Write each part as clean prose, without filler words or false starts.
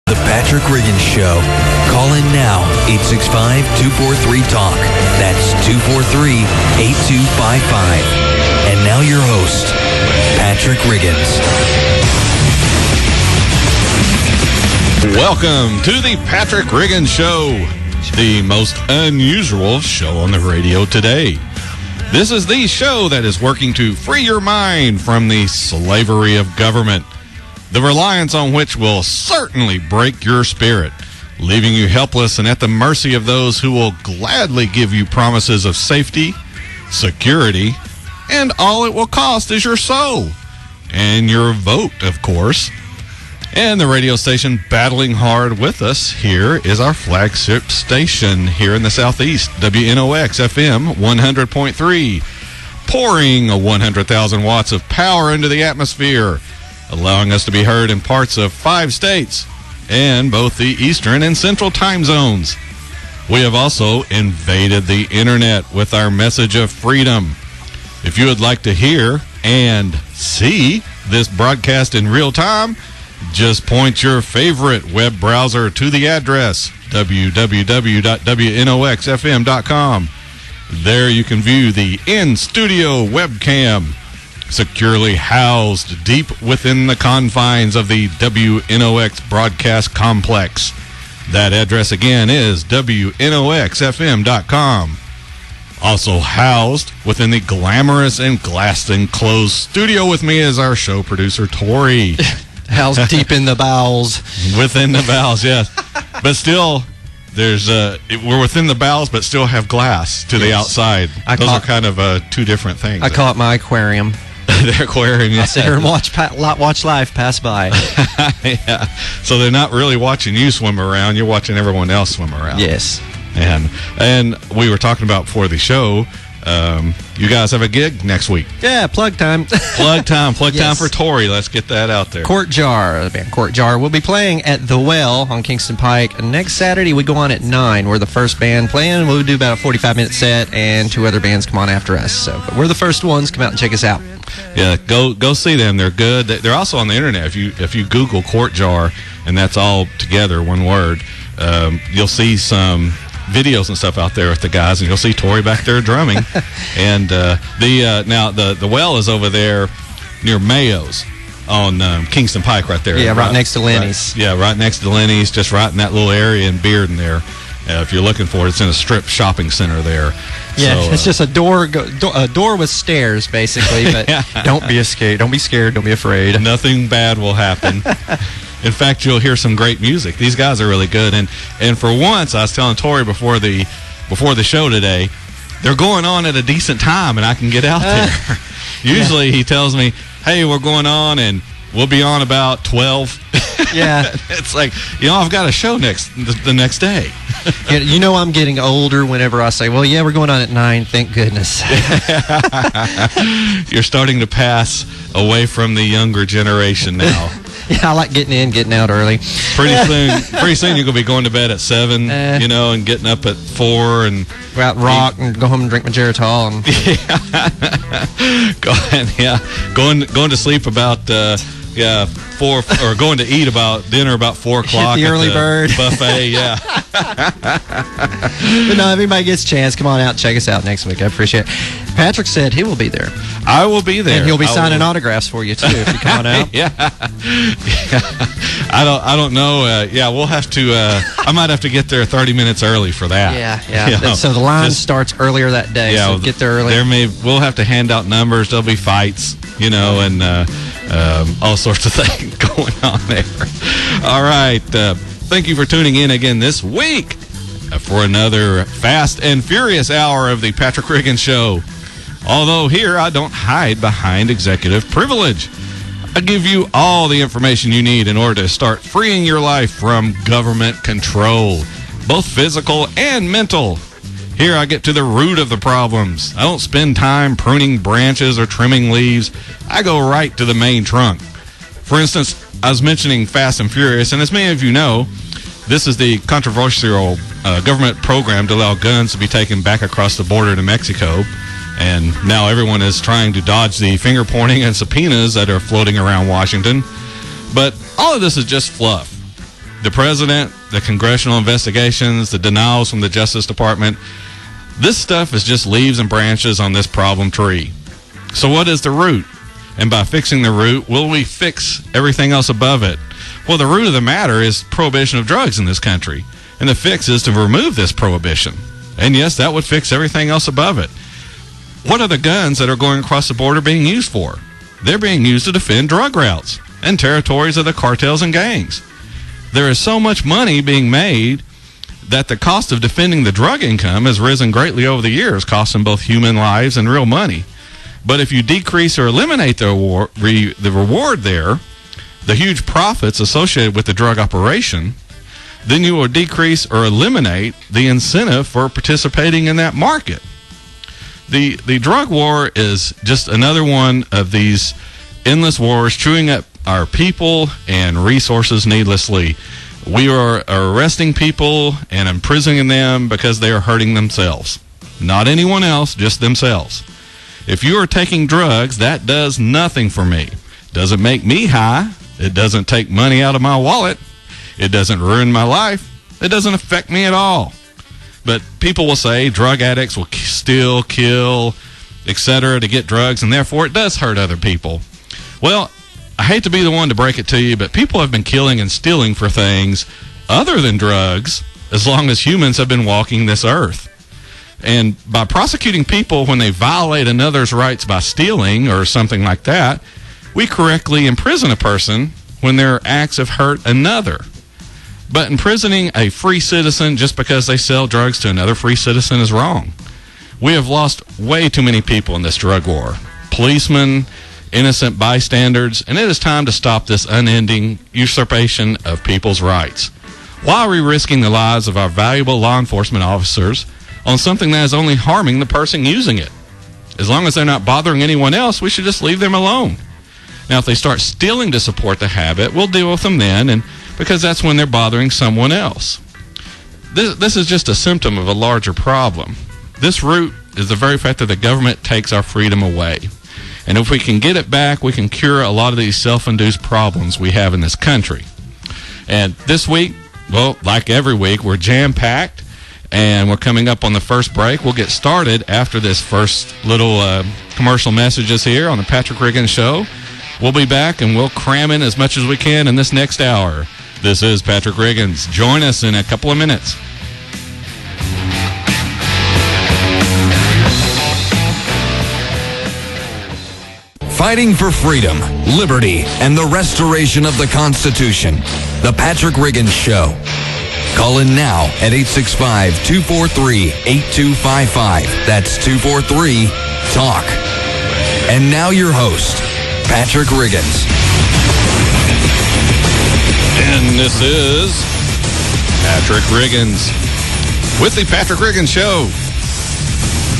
The Patrick Riggins Show. Call in now, 865-243-TALK. That's 243-8255. And now your host, Patrick Riggins. Welcome to the Patrick Riggins Show, the most unusual show on the radio today. This is the show that is working to free your mind from the slavery of government, the reliance on which will certainly break your spirit, leaving you helpless and at the mercy of those who will gladly give you promises of safety, security, and all it will cost is your soul. And your vote, of course. And the radio station battling hard with us here is our flagship station here in the Southeast, WNOX FM 100.3, pouring 100,000 watts of power into the atmosphere, allowing us to be heard in parts of 5 states and both the Eastern and Central time zones. We have also invaded the internet with our message of freedom. If you would like to hear and see this broadcast in real time, just point your favorite web browser to the address www.wnoxfm.com. There you can view the in-studio webcam, securely housed deep within the confines of the WNOX broadcast complex. That address again is wnoxfm.com. Also housed within the glamorous and glass-enclosed studio with me is our show producer, Tori. Housed deep in the bowels. Within the bowels, yes. But still, we're within the bowels, but still have glass to the outside. Those are kind of two different things. I call it my aquarium. The aquarium, yeah. I sit here and watch life pass by. Yeah. So they're not really watching you swim around. You're watching everyone else swim around. Yes. And we were talking about before the show, you guys have a gig next week. Yeah, plug time. Plug time for Tori. Let's get that out there. Court Jar, the band Court Jar, will be playing at The Well on Kingston Pike. Next Saturday, we go on at 9. We're the first band playing. We'll do about a 45-minute set, and 2 other bands come on after us. So, but we're the first ones. Come out and check us out. Yeah, go see them. They're good. They're also on the internet. If you Google Court Jar, and that's all together, one word, you'll see some videos and stuff out there with the guys, and you'll see Tori back there drumming. And now the Well is over there near Mayo's on Kingston Pike, right there. Yeah, right next to Lenny's. Right next to Lenny's, just right in that little area in Bearden there. If you're looking for it, it's in a strip shopping center there. Yeah, so, it's just a door with stairs, basically. But don't be scared. Don't be scared. Don't be afraid. Nothing bad will happen. In fact, you'll hear some great music. These guys are really good. And for once, I was telling Tori before the show today, they're going on at a decent time, and I can get out there. Usually he tells me, hey, we're going on, and we'll be on about 12. Yeah. It's like, I've got a show the next day. I'm getting older whenever I say, well, yeah, we're going on at 9, thank goodness. You're starting to pass away from the younger generation now. Yeah, I like getting in, getting out early. Pretty soon you're going to be going to bed at 7, and getting up at 4 and go out and rock and go home and drink my Geritol. And going to sleep about 4, or going to eat dinner about 4 o'clock. Hit the early bird buffet. Yeah. But no, if anybody gets a chance, come on out and check us out next week. I appreciate it. Patrick said he will be there. I will be there. And he'll be signing autographs for you, too, if you come on out. Yeah. I don't know. We'll have to, I might have to get there 30 minutes early for that. Yeah. So the line starts earlier that day, so get there early. We'll have to hand out numbers. There'll be fights, and all sorts of things going on there. All right. Thank you for tuning in again this week for another fast and furious hour of the Patrick Riggins Show. Although here I don't hide behind executive privilege. I give you all the information you need in order to start freeing your life from government control, both physical and mental. Here I get to the root of the problems. I don't spend time pruning branches or trimming leaves. I go right to the main trunk. For instance, I was mentioning Fast and Furious, and as many of you know, this is the controversial government program to allow guns to be taken back across the border to Mexico. And now everyone is trying to dodge the finger pointing and subpoenas that are floating around Washington. But all of this is just fluff. The president, the congressional investigations, the denials from the Justice Department, this stuff is just leaves and branches on this problem tree. So what is the root? And by fixing the root, will we fix everything else above it? Well, the root of the matter is prohibition of drugs in this country. And the fix is to remove this prohibition. And yes, that would fix everything else above it. What are the guns that are going across the border being used for? They're being used to defend drug routes and territories of the cartels and gangs. There is so much money being made that the cost of defending the drug income has risen greatly over the years, costing both human lives and real money. But if you decrease or eliminate the reward there, the huge profits associated with the drug operation, then you will decrease or eliminate the incentive for participating in that market. The drug war is just another one of these endless wars chewing up our people and resources needlessly. We are arresting people and imprisoning them because they are hurting themselves. Not anyone else, just themselves. If you are taking drugs, that does nothing for me. Doesn't make me high. It doesn't take money out of my wallet. It doesn't ruin my life. It doesn't affect me at all. But people will say drug addicts will steal, kill, etc. to get drugs, and therefore it does hurt other people. Well, I hate to be the one to break it to you, but people have been killing and stealing for things other than drugs as long as humans have been walking this earth. And by prosecuting people when they violate another's rights by stealing or something like that, we correctly imprison a person when their acts have hurt another. But imprisoning a free citizen just because they sell drugs to another free citizen is wrong. We have lost way too many people in this drug war. Policemen, innocent bystanders, and it is time to stop this unending usurpation of people's rights. Why are we risking the lives of our valuable law enforcement officers on something that is only harming the person using it? As long as they're not bothering anyone else, we should just leave them alone. Now, if they start stealing to support the habit, we'll deal with them then, and because that's when they're bothering someone else. This is just a symptom of a larger problem. This root is the very fact that the government takes our freedom away. And if we can get it back, we can cure a lot of these self-induced problems we have in this country. And this week, well, like every week, we're jam-packed, and we're coming up on the first break. We'll get started after this first little commercial messages here on the Patrick Riggins Show. We'll be back, and we'll cram in as much as we can in this next hour. This is Patrick Riggins. Join us in a couple of minutes. Fighting for freedom, liberty, and the restoration of the Constitution. The Patrick Riggins Show. Call in now at 865-243-8255. That's 243-TALK. And now your host, Patrick Riggins. And this is Patrick Riggins with the Patrick Riggins Show.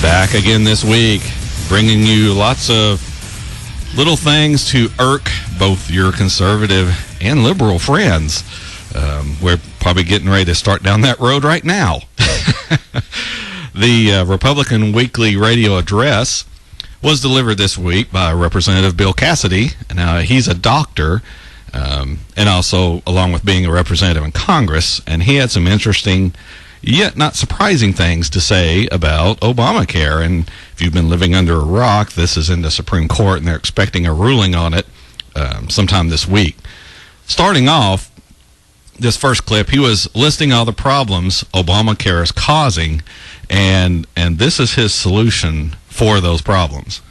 Back again this week, bringing you lots of little things to irk both your conservative and liberal friends. We're probably getting ready to start down that road right now. The Republican Weekly Radio Address was delivered this week by Representative Bill Cassidy. Now, he's a doctor, and also along with being a representative in Congress, and he had some interesting yet not surprising things to say about Obamacare. And if you've been living under a rock, this is in the Supreme Court, and they're expecting a ruling on it sometime this week. Starting off, this first clip, he was listing all the problems Obamacare is causing, and this is his solution for those problems.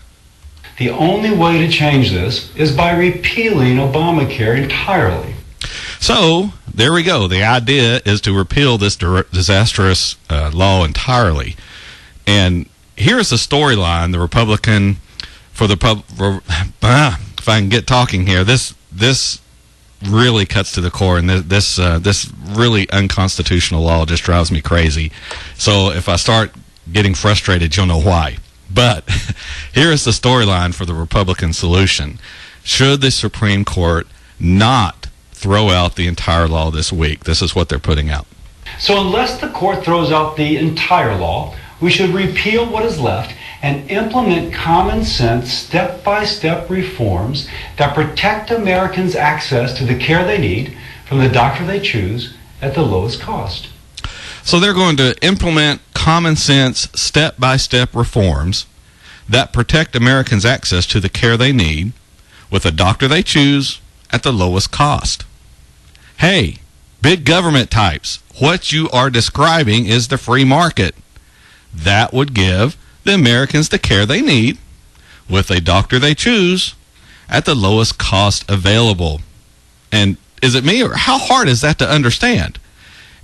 The only way to change this is by repealing Obamacare entirely. So, there we go. The idea is to repeal this disastrous law entirely. And here's the storyline. The Republican, if I can get talking here, this really cuts to the core, and this really unconstitutional law just drives me crazy. So if I start getting frustrated, you'll know why. But here is the storyline for the Republican solution. Should the Supreme Court not throw out the entire law this week? This is what they're putting out. So unless the court throws out the entire law, we should repeal what is left and implement common sense, step-by-step reforms that protect Americans' access to the care they need, from the doctor they choose at the lowest cost. So they're going to implement common sense, step-by-step reforms that protect Americans' access to the care they need with a doctor they choose at the lowest cost. Hey, big government types, what you are describing is the free market. That would give the Americans the care they need with a doctor they choose at the lowest cost available. And is it me, or how hard is that to understand?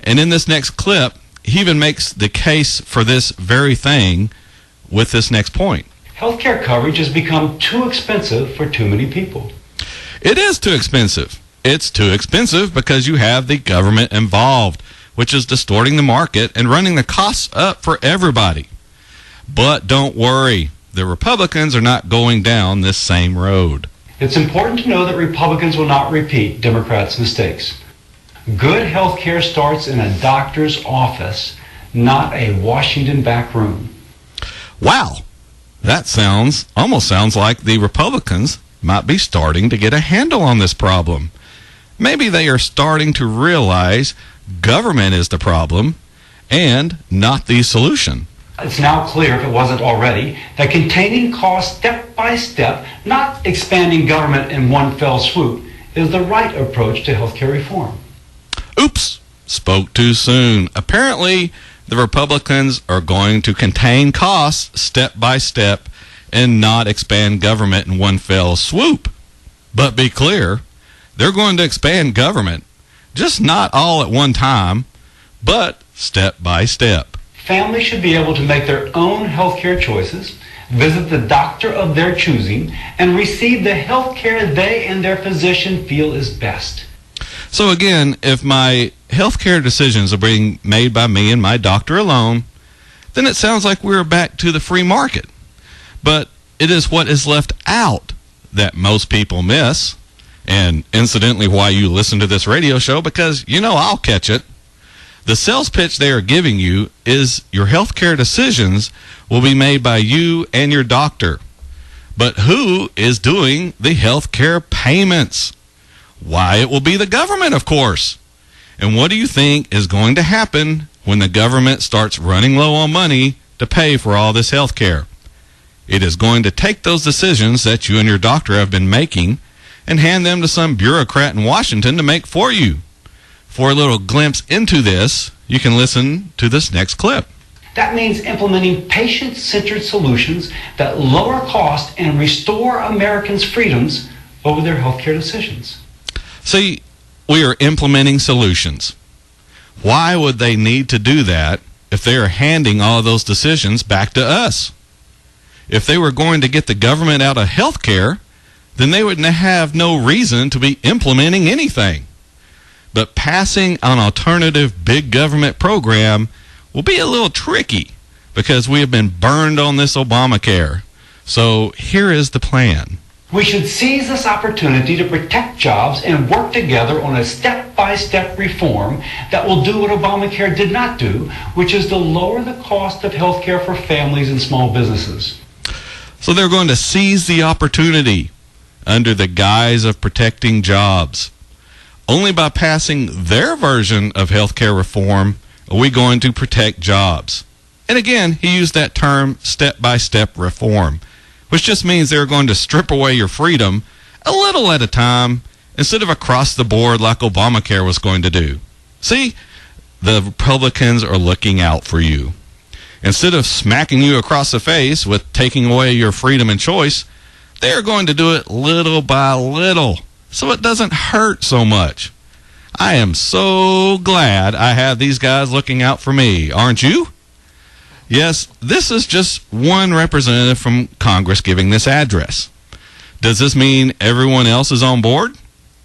And in this next clip, he even makes the case for this very thing with this next point. Healthcare coverage has become too expensive for too many people. It is too expensive. It's too expensive because you have the government involved, which is distorting the market and running the costs up for everybody. But don't worry, the Republicans are not going down this same road. It's important to know that Republicans will not repeat Democrats' mistakes. Good health care starts in a doctor's office, not a Washington back room. Wow, that almost sounds like the Republicans might be starting to get a handle on this problem. Maybe they are starting to realize government is the problem and not the solution. It's now clear, if it wasn't already, that containing costs step by step, not expanding government in one fell swoop, is the right approach to healthcare reform. Oops, spoke too soon. Apparently, the Republicans are going to contain costs step by step and not expand government in one fell swoop. But be clear, they're going to expand government, just not all at one time, but step by step. Families should be able to make their own health care choices, visit the doctor of their choosing, and receive the health care they and their physician feel is best. So again, if my health care decisions are being made by me and my doctor alone, then it sounds like we're back to the free market. But it is what is left out that most people miss. And incidentally, why you listen to this radio show, because you know I'll catch it. The sales pitch they are giving you is your health care decisions will be made by you and your doctor. But who is doing the health care payments? Why, it will be the government, of course. And what do you think is going to happen when the government starts running low on money to pay for all this health care? It is going to take those decisions that you and your doctor have been making and hand them to some bureaucrat in Washington to make for you. For a little glimpse into this, you can listen to this next clip. That means implementing patient-centered solutions that lower cost and restore Americans' freedoms over their healthcare decisions. See, we are implementing solutions. Why would they need to do that if they are handing all of those decisions back to us? If they were going to get the government out of health care, then they would have no reason to be implementing anything. But passing an alternative big government program will be a little tricky because we have been burned on this Obamacare. So here is the plan. We should seize this opportunity to protect jobs and work together on a step-by-step reform that will do what Obamacare did not do, which is to lower the cost of health care for families and small businesses. So they're going to seize the opportunity under the guise of protecting jobs. Only by passing their version of health care reform are we going to protect jobs. And again, he used that term step-by-step reform, which just means they're going to strip away your freedom a little at a time instead of across the board like Obamacare was going to do. See, the Republicans are looking out for you. Instead of smacking you across the face with taking away your freedom and choice, they are going to do it little by little so it doesn't hurt so much. I am so glad I have these guys looking out for me, aren't you? Yes, this is just one representative from Congress giving this address. Does this mean everyone else is on board?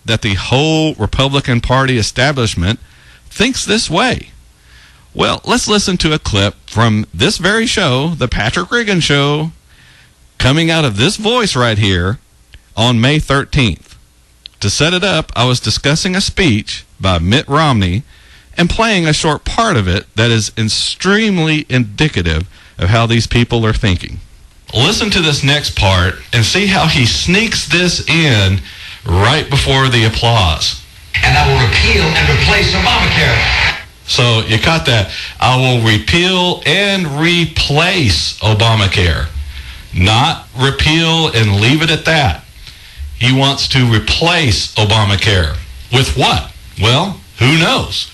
That the whole Republican Party establishment thinks this way? Well, let's listen to a clip from this very show, the Patrick Riggins Show, coming out of this voice right here on May 13th. To set it up, I was discussing a speech by Mitt Romney and playing a short part of it that is extremely indicative of how these people are thinking. Listen to this next part and see how he sneaks this in right before the applause. And I will repeal and replace Obamacare. So you caught that. I will repeal and replace Obamacare. Not repeal and leave it at that. He wants to replace Obamacare. With what? Well, who knows?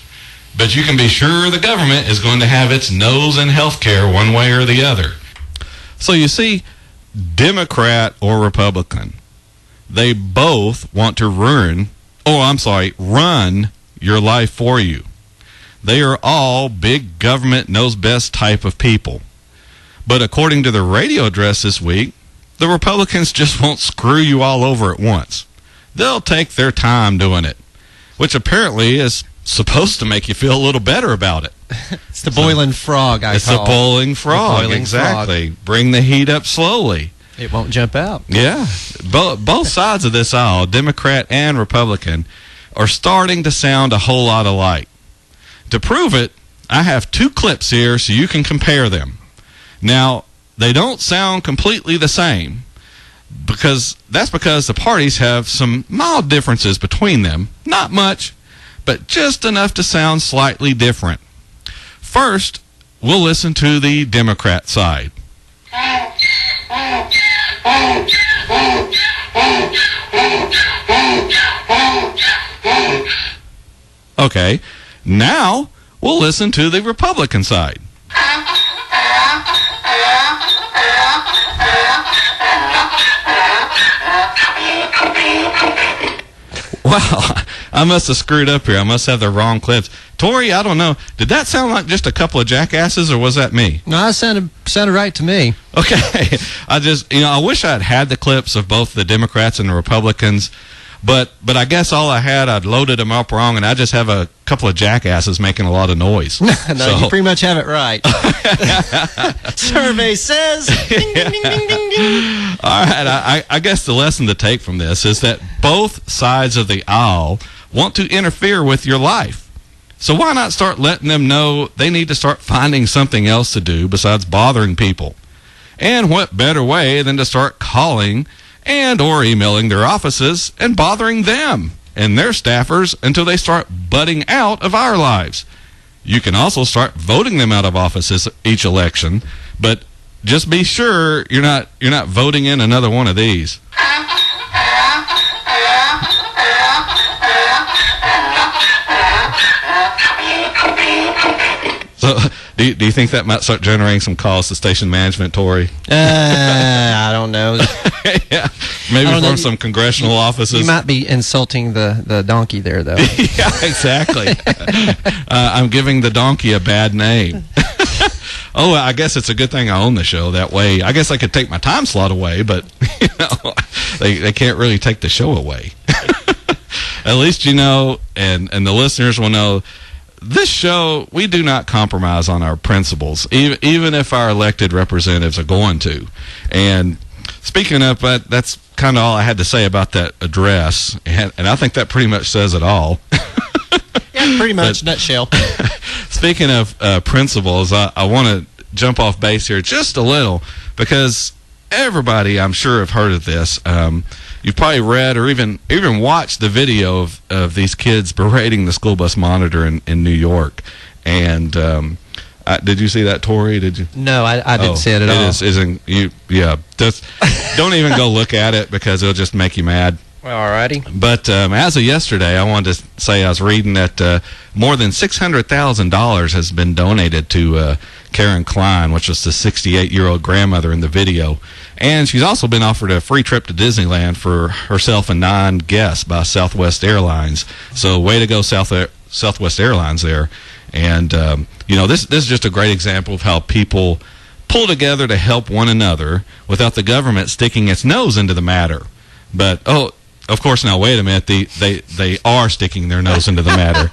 But you can be sure the government is going to have its nose in health care one way or the other. So you see, Democrat or Republican, they both want to run your life for you. They are all big government knows best type of people. But according to the radio address this week, the Republicans just won't screw you all over at once. They'll take their time doing it, which apparently is supposed to make you feel a little better about it. It's the boiling frog, It's the boiling frog, exactly. Bring the heat up slowly. It won't jump out. Yeah. Both sides of this aisle, Democrat and Republican, are starting to sound a whole lot alike. To prove it, I have 2 clips here so you can compare them. Now, they don't sound completely the same because the parties have some mild differences between them. Not much, but just enough to sound slightly different. First, we'll listen to the Democrat side. Okay, now we'll listen to the Republican side. Wow, I must have screwed up here. I must have the wrong clips. Tori, I don't know. Did that sound like just a couple of jackasses, or was that me? No, it sounded right to me. Okay. I wish I had the clips of both the Democrats and the Republicans, but I guess I'd loaded them up wrong, and I just have a couple of jackasses making a lot of noise. No, you pretty much have it right. Survey says. Ding, ding, ding, ding, ding, ding. All right, I guess the lesson to take from this is that both sides of the aisle want to interfere with your life. So why not start letting them know they need to start finding something else to do besides bothering people? And what better way than to start calling and or emailing their offices and bothering them and their staffers until they start butting out of our lives. You can also start voting them out of offices each election, but just be sure you're not voting in another one of these. So, do you think that might start generating some calls to station management, Tori? I don't know. Yeah, maybe from some congressional offices. You might be insulting the donkey there, though. Yeah, exactly. I'm giving the donkey a bad name. Oh, I guess it's a good thing I own the show. That way, I guess I could take my time slot away, but they can't really take the show away. At least and the listeners will know. This show, we do not compromise on our principles, even if our elected representatives are going to. And speaking of, that's kind of all I had to say about that address, and I think that pretty much says it all. Yeah, pretty much, nutshell. Speaking of principles, I want to jump off base here just a little, because everybody, I'm sure, have heard of this. You've probably read or even watched the video of these kids berating the school bus monitor in New York. And did you see that, Tori? Did you? No, I didn't see it at all. Don't even go look at it because it'll just make you mad. Alrighty. But as of yesterday, I wanted to say I was reading that more than $600,000 has been donated to Karen Klein, which was the 68-year-old grandmother in the video. And she's also been offered a free trip to Disneyland for herself and 9 guests by Southwest Airlines. So way to go, Southwest Airlines there. And, this is just a great example of how people pull together to help one another without the government sticking its nose into the matter. But, of course, now, wait a minute. They are sticking their nose into the matter.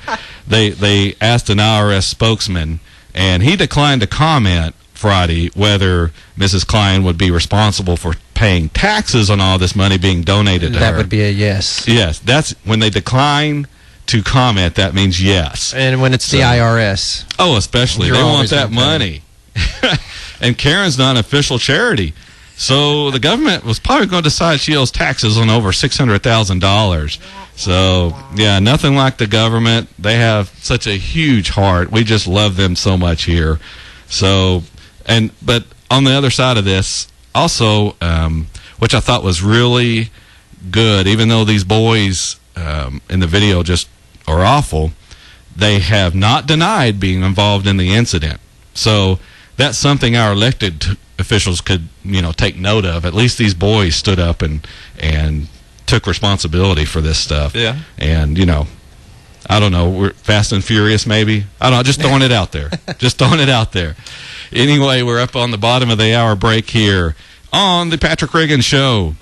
They asked an IRS spokesman, and he declined to comment Friday whether Mrs. Klein would be responsible for paying taxes on all this money being donated to her. That would be a yes. Yes, that's when they decline to comment, that means yes. And when it's the IRS. Oh, especially. They want that money. And Karen's not an official charity. So the government was probably going to decide she owes taxes on over $600,000. So, yeah, nothing like the government. They have such a huge heart. We just love them so much here. So, but on the other side of this, also, which I thought was really good, even though these boys in the video just are awful, they have not denied being involved in the incident. So that's something our elected officials could, take note of. At least these boys stood up and took responsibility for this stuff. Yeah. And, I don't know, we're Fast and Furious maybe. I don't know, just throwing it out there. Just throwing it out there. Anyway, we're up on the bottom of the hour break here on the Patrick Riggins Show.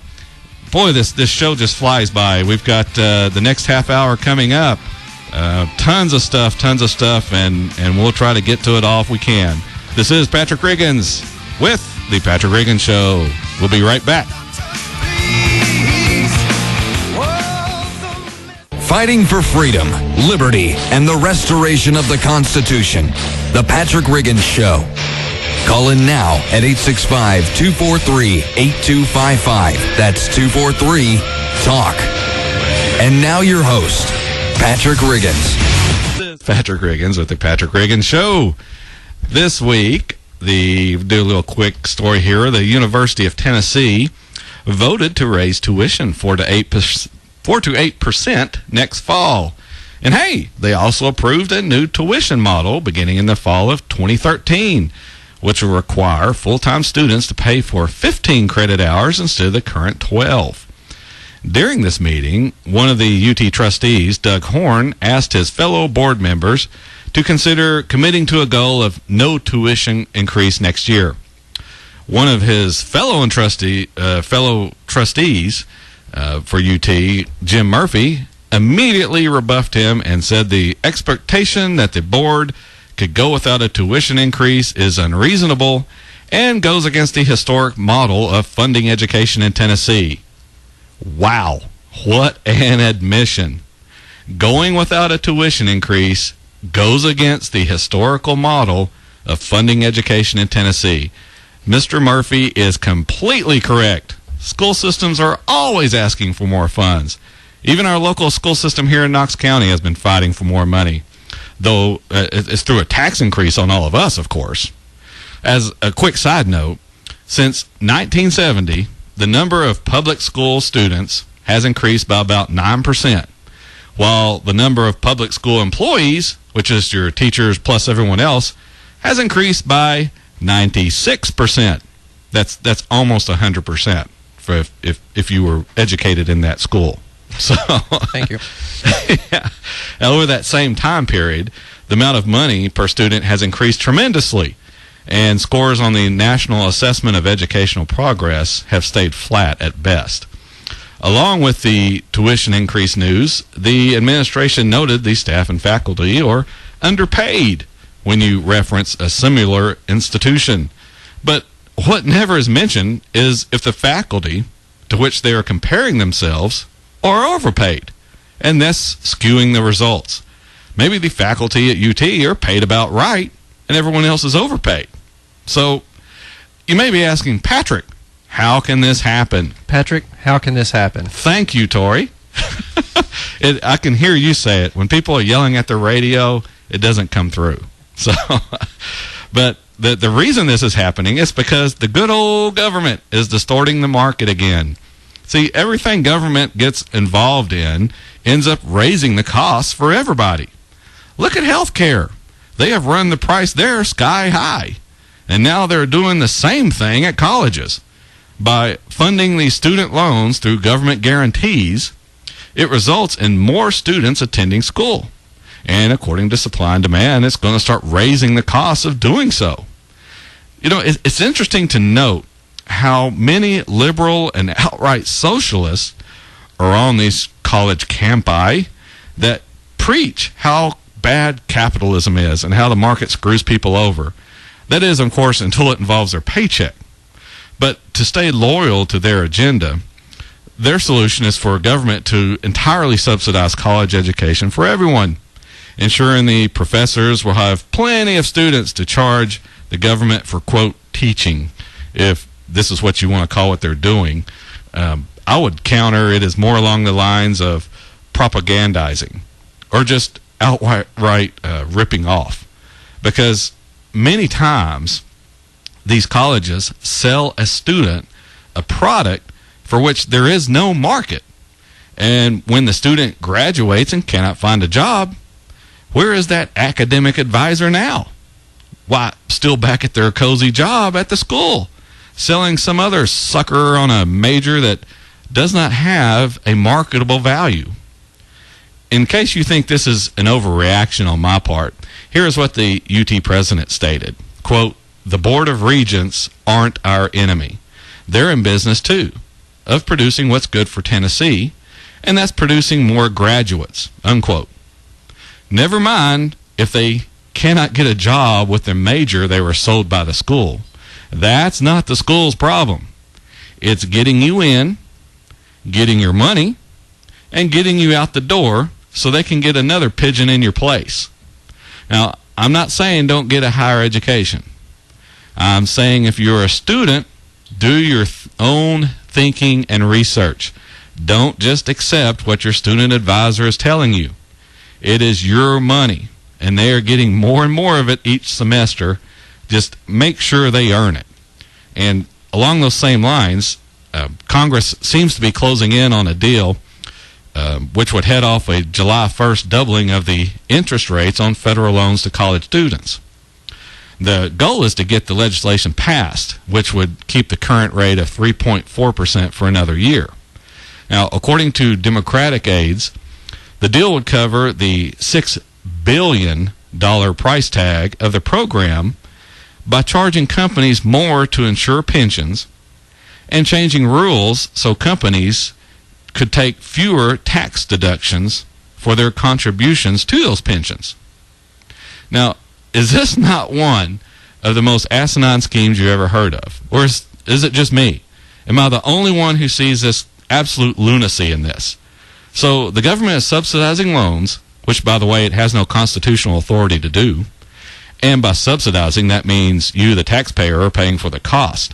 Boy, this show just flies by. We've got the next half hour coming up. Tons of stuff, and we'll try to get to it all if we can. This is Patrick Riggins with the Patrick Riggins Show. We'll be right back. Fighting for freedom, liberty, and the restoration of the Constitution. The Patrick Riggins Show. Call in now at 865-243-8255. That's 243-TALK. And now your host, Patrick Riggins. Patrick Riggins with the Patrick Riggins Show. This week, do a little quick story here. The University of Tennessee voted to raise tuition 4 to 8% next fall. And hey, they also approved a new tuition model beginning in the fall of 2013, which will require full-time students to pay for 15 credit hours instead of the current 12. During this meeting, one of the UT trustees, Doug Horn, asked his fellow board members to consider committing to a goal of no tuition increase next year. One of his fellow trustees for UT, Jim Murphy, immediately rebuffed him and said the expectation that the board could go without a tuition increase is unreasonable and goes against the historic model of funding education in Tennessee. Wow, what an admission. Going without a tuition increase goes against the historical model of funding education in Tennessee. Mr. Murphy is completely correct. School systems are always asking for more funds. Even our local school system here in Knox County has been fighting for more money, though it's through a tax increase on all of us, of course. As a quick side note, since 1970, the number of public school students has increased by about 9%, while the number of public school employees, which is your teachers plus everyone else, has increased by 96%. That's almost 100% for if you were educated in that school. So thank you. Yeah. Over that same time period, the amount of money per student has increased tremendously, and scores on the National Assessment of Educational Progress have stayed flat at best. Along with the tuition increase news, the administration noted the staff and faculty are underpaid when you reference a similar institution. But what never is mentioned is if the faculty to which they are comparing themselves are overpaid, and thus skewing the results. Maybe the faculty at UT are paid about right, and everyone else is overpaid. So you may be asking, Patrick, how can this happen? Patrick, how can this happen? Thank you, Tori. I can hear you say it. When people are yelling at the radio, it doesn't come through. So, but the reason this is happening is because the good old government is distorting the market again. See, everything government gets involved in ends up raising the costs for everybody. Look at health care. They have run the price there sky high. And now they're doing the same thing at colleges. By funding these student loans through government guarantees, it results in more students attending school. And according to supply and demand, it's going to start raising the costs of doing so. You know, it's interesting to note how many liberal and outright socialists are on these college campi that preach how bad capitalism is and how the market screws people over. That is, of course, until it involves their paycheck. But to stay loyal to their agenda, their solution is for government to entirely subsidize college education for everyone, ensuring the professors will have plenty of students to charge the government for, quote, teaching, if this is what you want to call what they're doing. I would counter it as more along the lines of propagandizing or just outright ripping off. Because many times these colleges sell a student a product for which there is no market. And when the student graduates and cannot find a job, where is that academic advisor now? Why, still back at their cozy job at the school, selling some other sucker on a major that does not have a marketable value. In case you think this is an overreaction on my part, here is what the UT president stated. Quote, "The Board of Regents aren't our enemy. They're in business, too, of producing what's good for Tennessee, and that's producing more graduates," unquote. Never mind if they cannot get a job with the major they were sold by the school. That's not the school's problem. It's getting you in, getting your money, and getting you out the door so they can get another pigeon in your place. Now, I'm not saying don't get a higher education. I'm saying if you're a student, do your own thinking and research. Don't just accept what your student advisor is telling you. It is your money, and they are getting more and more of it each semester. Just make sure they earn it. And along those same lines, Congress seems to be closing in on a deal which would head off a July 1st doubling of the interest rates on federal loans to college students. The goal is to get the legislation passed, which would keep the current rate of 3.4% for another year. Now, according to Democratic aides, the deal would cover the $6 billion price tag of the program by charging companies more to insure pensions and changing rules so companies could take fewer tax deductions for their contributions to those pensions. Now, is this not one of the most asinine schemes you ever heard of? Or is it just me? Am I the only one who sees this absolute lunacy in this? So the government is subsidizing loans, which, by the way, it has no constitutional authority to do. And by subsidizing, that means you, the taxpayer, are paying for the cost.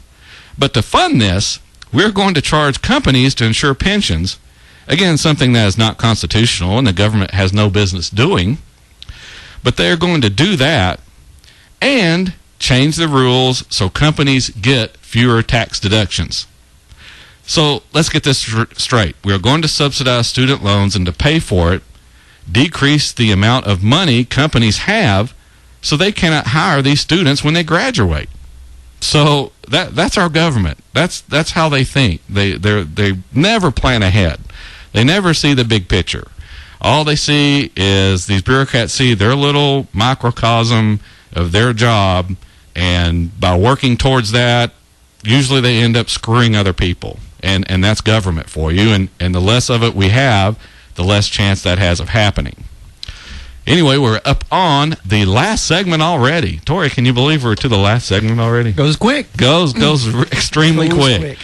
But to fund this, we're going to charge companies to insure pensions. Again, something that is not constitutional and the government has no business doing. But they're going to do that and change the rules so companies get fewer tax deductions. So let's get this straight. We are going to subsidize student loans, and to pay for it, decrease the amount of money companies have so they cannot hire these students when they graduate. So that's our government. That's how they think. They never plan ahead. They never see the big picture. All they see is these bureaucrats see their little microcosm of their job, and by working towards that, usually they end up screwing other people. And that's government for you. And the less of it we have, the less chance that has of happening. Anyway, we're up on the last segment already. Tori, can you believe we're to the last segment already? Goes quick. Goes extremely quick.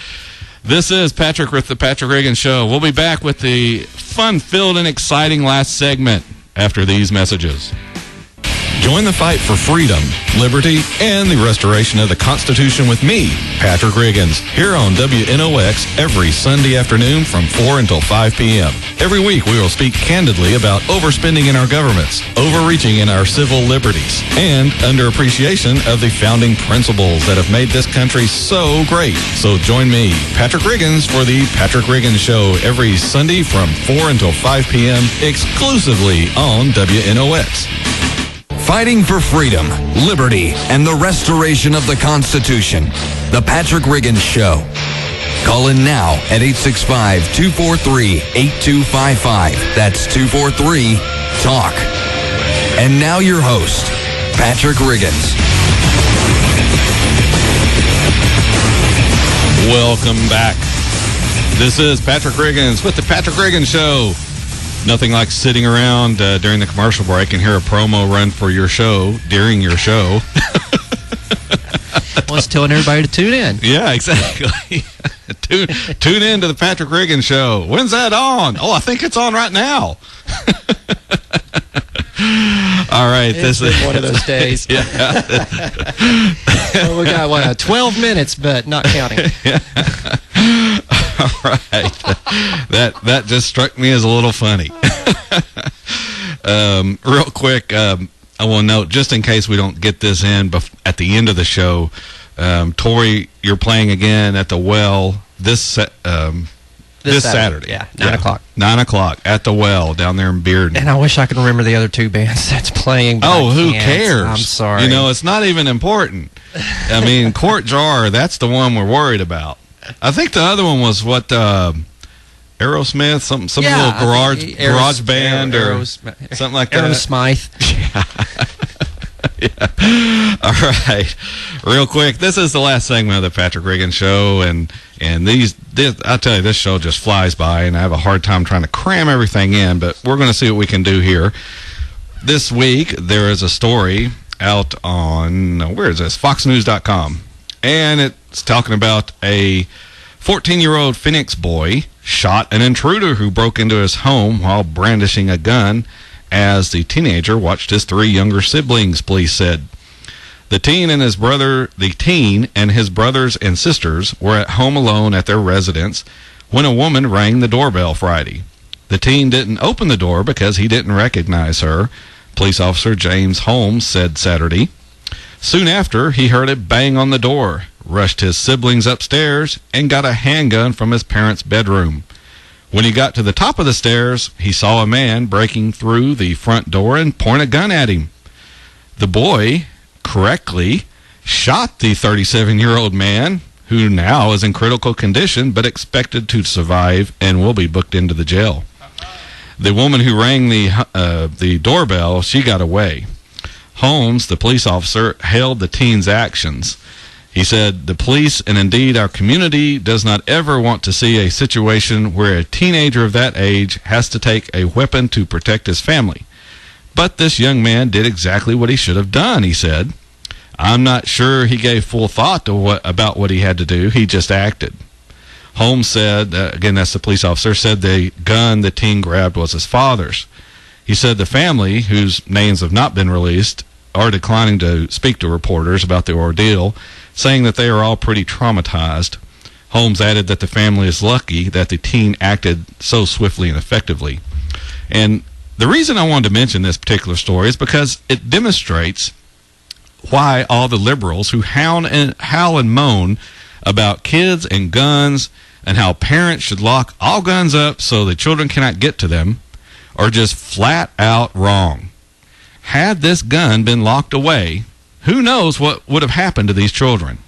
This is Patrick with the Patrick Riggins Show. We'll be back with the fun-filled and exciting last segment after these messages. Join the fight for freedom, liberty, and the restoration of the Constitution with me, Patrick Riggins, here on WNOX every Sunday afternoon from 4 until 5 p.m. Every week we will speak candidly about overspending in our governments, overreaching in our civil liberties, and underappreciation of the founding principles that have made this country so great. So join me, Patrick Riggins, for the Patrick Riggins Show every Sunday from 4 until 5 p.m. exclusively on WNOX. Fighting for freedom, liberty, and the restoration of the Constitution. The Patrick Riggins Show. Call in now at 865-243-8255. That's 243-TALK. And now your host, Patrick Riggins. Welcome back. This is Patrick Riggins with the Patrick Riggins Show. Nothing like sitting around during the commercial break and hear a promo run for your show during your show. Well, it's telling everybody to tune in. Yeah, exactly. Tune in to the Patrick Riggins Show. When's that on? Oh, I think it's on right now. All right, It's been one of those days. Yeah. Well, we got 12 minutes, but not counting. All right, that just struck me as a little funny. Real quick, I want to note, just in case we don't get this in at the end of the show, Tori, you're playing again at the Well this Saturday. Yeah, 9 o'clock. 9 o'clock at the Well down there in Bearden. And I wish I could remember the other two bands that's playing. But Oh, who can't. cares? I'm sorry. You know, it's not even important. I mean, Court Jar, that's the one we're worried about. I think the other one was what, Aerosmith, some little garage band or something like that. Aerosmith. Yeah. All right. Real quick, this is the last segment of the Patrick Riggins Show, and I tell you, this show just flies by, and I have a hard time trying to cram everything in, but we're going to see what we can do here. This week, there is a story out on, where is this? FoxNews.com, and it's talking about a 14-year-old Phoenix boy shot an intruder who broke into his home while brandishing a gun as the teenager watched his 3 younger siblings, police said. The teen and his brothers and sisters were at home alone at their residence when a woman rang the doorbell Friday. The teen didn't open the door because he didn't recognize her, police officer James Holmes said Saturday. Soon after, he heard a bang on the door, rushed his siblings upstairs, and got a handgun from his parents' bedroom. When he got to the top of the stairs, he saw a man breaking through the front door and point a gun at him. The boy correctly shot the 37-year-old man, who now is in critical condition but expected to survive and will be booked into the jail. The woman who rang the doorbell, she got away. Holmes, the police officer, hailed the teen's actions. He said, "The police, and indeed our community, does not ever want to see a situation where a teenager of that age has to take a weapon to protect his family. But this young man did exactly what he should have done," he said. "I'm not sure he gave full thought to about what he had to do. He just acted." Holmes said, again, that's the police officer, said the gun the teen grabbed was his father's. He said the family, whose names have not been released, are declining to speak to reporters about the ordeal, saying that they are all pretty traumatized. Holmes added that the family is lucky that the teen acted so swiftly and effectively. And the reason I wanted to mention this particular story is because it demonstrates why all the liberals who howl and moan about kids and guns and how parents should lock all guns up so the children cannot get to them are just flat out wrong. Had this gun been locked away, who knows what would have happened to these children?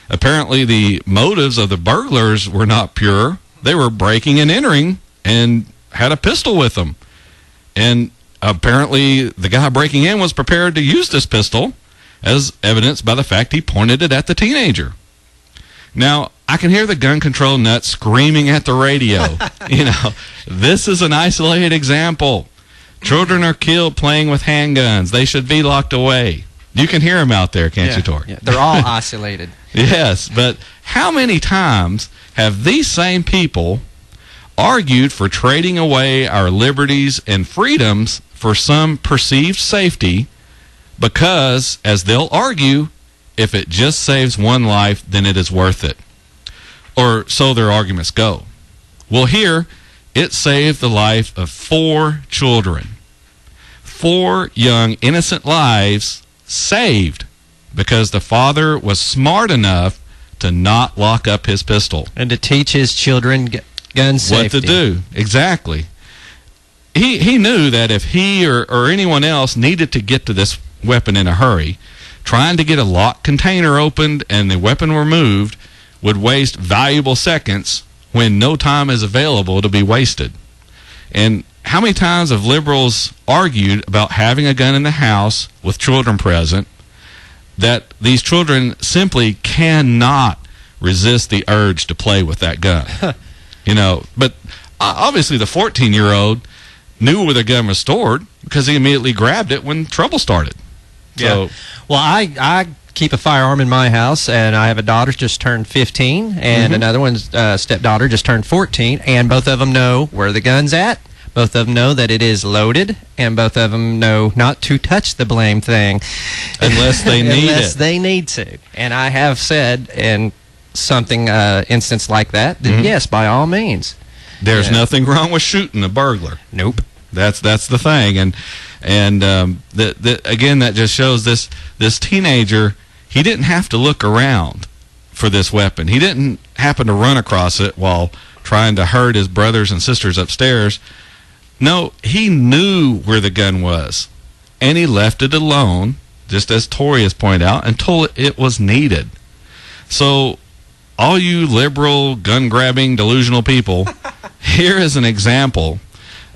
Apparently, the motives of the burglars were not pure. They were breaking and entering and had a pistol with them. And apparently, the guy breaking in was prepared to use this pistol, as evidenced by the fact he pointed it at the teenager. Now, I can hear the gun control nuts screaming at the radio. You know, this is an isolated example. Children are killed playing with handguns. They should be locked away. You can hear them out there, can't you, Tori? Yeah, they're all isolated. Yes, but how many times have these same people argued for trading away our liberties and freedoms for some perceived safety because, as they'll argue, if it just saves one life, then it is worth it? Or so their arguments go. Well, here, it saved the life of 4 children. 4 young, innocent lives saved because the father was smart enough to not lock up his pistol. And to teach his children gun safety. What to do. Exactly. He knew that if he or anyone else needed to get to this weapon in a hurry, trying to get a locked container opened and the weapon removed would waste valuable seconds when no time is available to be wasted. And how many times have liberals argued about having a gun in the house with children present, that these children simply cannot resist the urge to play with that gun? You know, but obviously the 14-year-old knew where the gun was stored because he immediately grabbed it when trouble started. So, well, I keep a firearm in my house, and I have a daughter just turned 15, and another one's stepdaughter just turned 14, and both of them know where the gun's at. Both of them know that it is loaded, and both of them know not to touch the blame thing. Unless they need Unless it. they need to. And I have said in something, instance like that, yes, by all means. There's nothing wrong with shooting a burglar. Nope. That's the thing, and again, that just shows this teenager. He didn't have to look around for this weapon. He didn't happen to run across it while trying to hurt his brothers and sisters upstairs. No, he knew where the gun was, and he left it alone, just as Tori has pointed out, until it was needed. So, all you liberal, gun-grabbing, delusional people, here is an example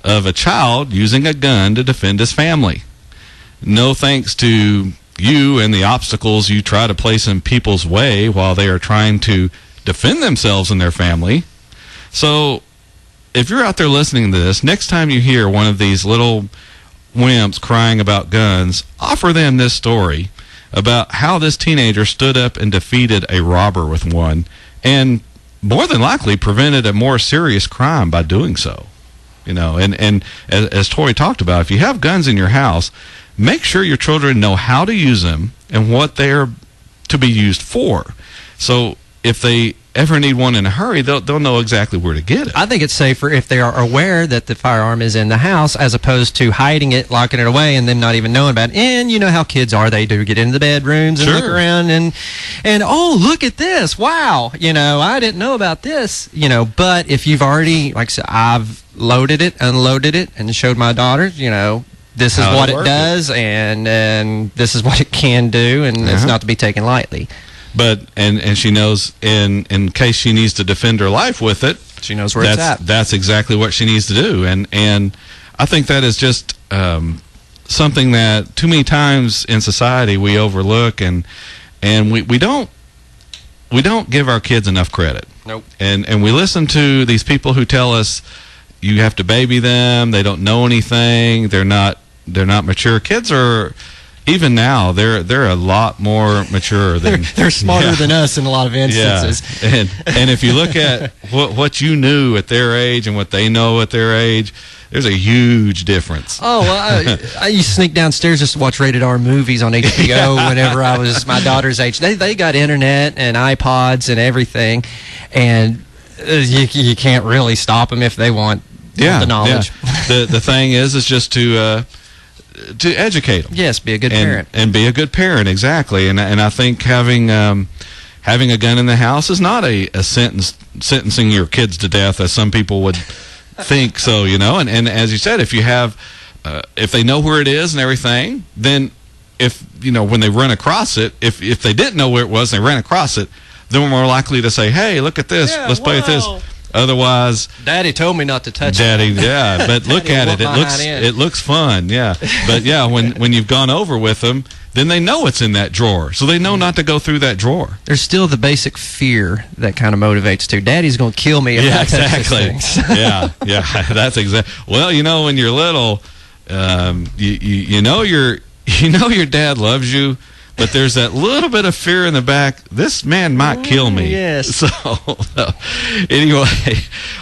of a child using a gun to defend his family. No thanks to you and the obstacles you try to place in people's way while they are trying to defend themselves and their family. So, if you're out there listening to this, next time you hear one of these little wimps crying about guns, offer them this story about how this teenager stood up and defeated a robber with one, and more than likely prevented a more serious crime by doing so. You know, and as Tori talked about, if you have guns in your house, make sure your children know how to use them and what they are to be used for. So if they ever need one in a hurry, they'll know exactly where to get it. I think it's safer if they are aware that the firearm is in the house, as opposed to hiding it, locking it away, and them not even knowing about it. And you know how kids are. They do get into the bedrooms and look around and oh, look at this. Wow. You know, I didn't know about this. You know, but if you've already, like I said, I've loaded it, unloaded it, and showed my daughters, you know, this is what it does, and this is what it can do, and it's not to be taken lightly. But and she knows in case she needs to defend her life with it, she knows where it's at. That's exactly what she needs to do, and I think that is just something that too many times in society we overlook, and we don't give our kids enough credit. Nope. And we listen to these people who tell us you have to baby them, they don't know anything, they're not mature. Kids are, even now, they're a lot more mature than they're smarter than us in a lot of instances. Yeah. And if you look at what you knew at their age and what they know at their age, there's a huge difference. Oh, well, I used to sneak downstairs just to watch rated R movies on HBO whenever I was my daughter's age. They got internet and iPods and everything, and you can't really stop them if they want the knowledge. Yeah. The thing is just to educate them. Yes, be a good parent. And be a good parent, exactly. And I think having a gun in the house is not a sentencing your kids to death, as some people would think so, you know. And as you said, if you have, if they know where it is and everything, then if, you know, when they run across it, if they didn't know where it was and they ran across it, they're more likely to say, hey, look at this, let's play with this. Otherwise, Daddy told me not to touch Daddy, it. Yeah, but look at it. It looks fun, yeah. But yeah, when you've gone over with them, then they know it's in that drawer, so they know not to go through that drawer. There's still the basic fear that kind of motivates too. Daddy's going to kill me if I touch these things. yeah, that's exactly. Well, you know, when you're little, you know your dad loves you. But there's that little bit of fear in the back. This man might kill me. Yes. So, anyway,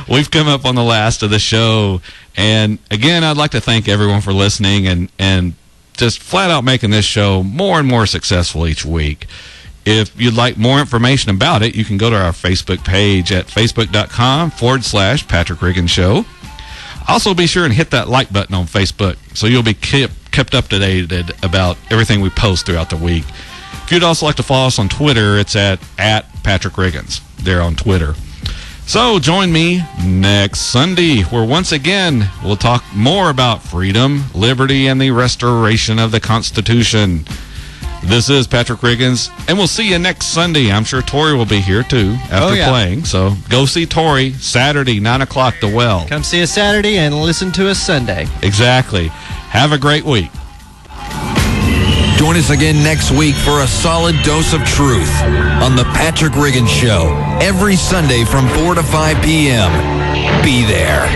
we've come up on the last of the show. And, again, I'd like to thank everyone for listening and just flat out making this show more and more successful each week. If you'd like more information about it, you can go to our Facebook page at facebook.com/Patrick Riggins Show. Also, be sure and hit that like button on Facebook so you'll be kept up to date about everything we post throughout the week. If you'd also like to follow us on Twitter, it's at Patrick Riggins there on Twitter. So join me next Sunday, where once again we'll talk more about freedom, liberty, and the restoration of the Constitution. This is Patrick Riggins, and we'll see you next Sunday. I'm sure Tori will be here, too, after playing. So go see Tori Saturday, 9 o'clock, The Well. Come see us Saturday and listen to us Sunday. Exactly. Have a great week. Join us again next week for a solid dose of truth on The Patrick Riggins Show, every Sunday from 4 to 5 p.m. Be there.